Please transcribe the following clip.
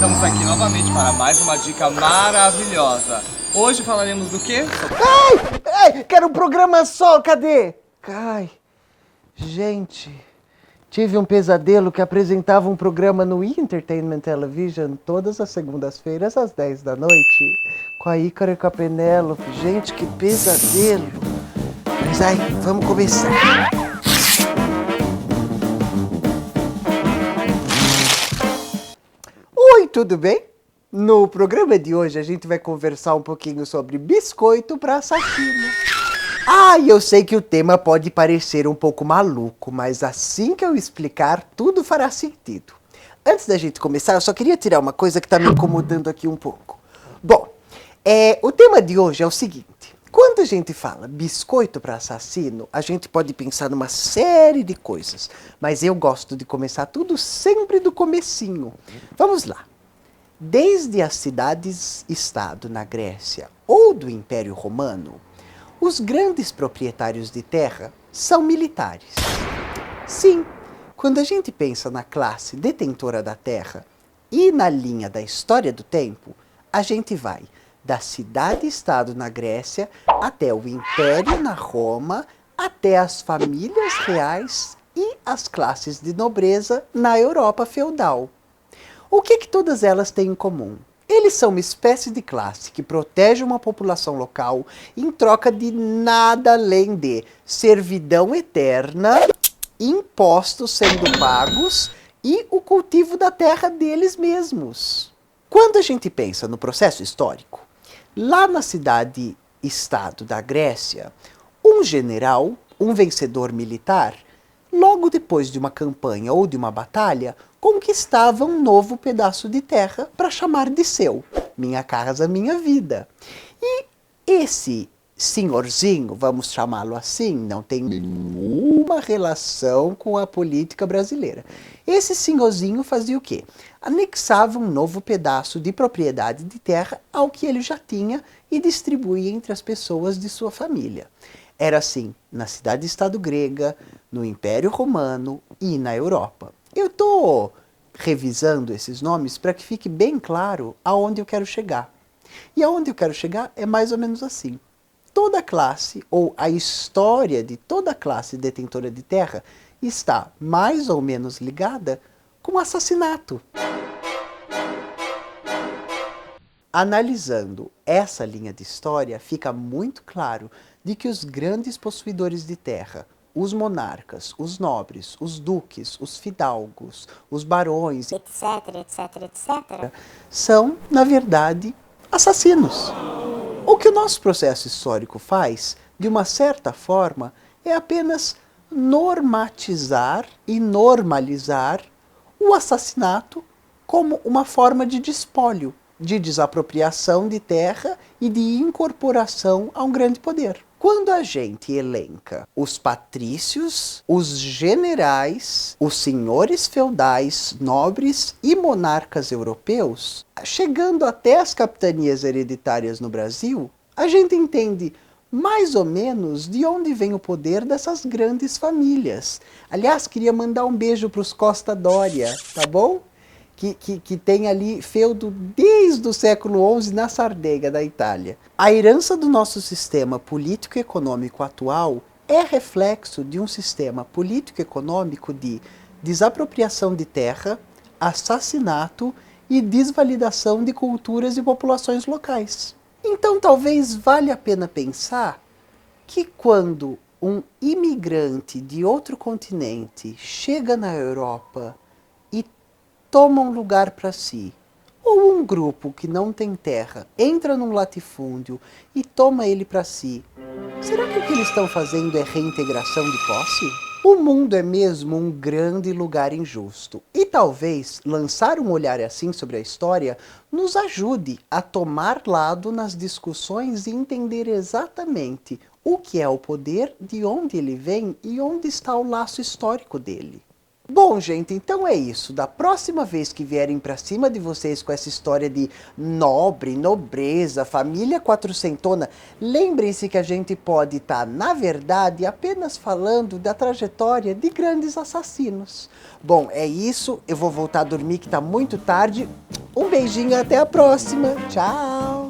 Estamos aqui novamente para mais uma dica maravilhosa. Hoje falaremos do quê? Ai, quero um programa só, cadê? Ai, gente, tive um pesadelo que apresentava um programa no Entertainment Television todas as segundas-feiras às 10 da noite, com a Ícaro e com a Penélope. Gente, que pesadelo. Mas ai, vamos começar. Oi, tudo bem? No programa de hoje a gente vai conversar um pouquinho sobre biscoito para assassino. Eu sei que o tema pode parecer um pouco maluco, mas assim que eu explicar, tudo fará sentido. Antes da gente começar, eu só queria tirar uma coisa que está me incomodando aqui um pouco. Bom, o tema de hoje é o seguinte. Quando a gente fala biscoito para assassino, a gente pode pensar numa série de coisas, mas eu gosto de começar tudo sempre do comecinho. Vamos lá. Desde as cidades-estado na Grécia ou do Império Romano, os grandes proprietários de terra são militares. Sim, quando a gente pensa na classe detentora da terra e na linha da história do tempo, a gente vai da cidade-estado na Grécia até o Império na Roma, até as famílias reais e as classes de nobreza na Europa feudal. O que todas elas têm em comum? Eles são uma espécie de classe que protege uma população local em troca de nada além de servidão eterna, impostos sendo pagos e o cultivo da terra deles mesmos. Quando a gente pensa no processo histórico, lá na cidade-estado da Grécia, um general, um vencedor militar, logo depois de uma campanha ou de uma batalha, conquistava um novo pedaço de terra para chamar de seu. Minha casa, minha vida. E esse senhorzinho, vamos chamá-lo assim, não tem nenhuma relação com a política brasileira. Esse senhorzinho fazia o quê? Anexava um novo pedaço de propriedade de terra ao que ele já tinha e distribuía entre as pessoas de sua família. Era assim na cidade-estado grega, no Império Romano e na Europa. Eu estou revisando esses nomes para que fique bem claro aonde eu quero chegar. E aonde eu quero chegar é mais ou menos assim. Toda classe, ou a história de toda classe detentora de terra, está mais ou menos ligada com assassinato. Analisando essa linha de história, fica muito claro de que os grandes possuidores de terra, os monarcas, os nobres, os duques, os fidalgos, os barões, etc., são, na verdade, assassinos. O que o nosso processo histórico faz, de uma certa forma, é apenas normatizar e normalizar o assassinato como uma forma de despólio, de desapropriação de terra e de incorporação a um grande poder. Quando a gente elenca os patrícios, os generais, os senhores feudais, nobres e monarcas europeus, chegando até as capitanias hereditárias no Brasil, a gente entende mais ou menos de onde vem o poder dessas grandes famílias. Aliás, queria mandar um beijo para os Costa Dória, tá bom? Que tem ali feudo desde o século XI na Sardenha, da Itália. A herança do nosso sistema político-econômico atual é reflexo de um sistema político-econômico de desapropriação de terra, assassinato e desvalidação de culturas e populações locais. Então talvez valha a pena pensar que quando um imigrante de outro continente chega na Europa e toma um lugar para si, ou um grupo que não tem terra entra num latifúndio e toma ele para si, será que o que eles estão fazendo é reintegração de posse? O mundo é mesmo um grande lugar injusto e talvez lançar um olhar assim sobre a história nos ajude a tomar lado nas discussões e entender exatamente o que é o poder, de onde ele vem e onde está o laço histórico dele. Bom, gente, então é isso. Da próxima vez que vierem pra cima de vocês com essa história de nobre, nobreza, família quatrocentona, lembrem-se que a gente pode estar, na verdade, apenas falando da trajetória de grandes assassinos. Bom, é isso. Eu vou voltar a dormir que tá muito tarde. Um beijinho, até a próxima. Tchau!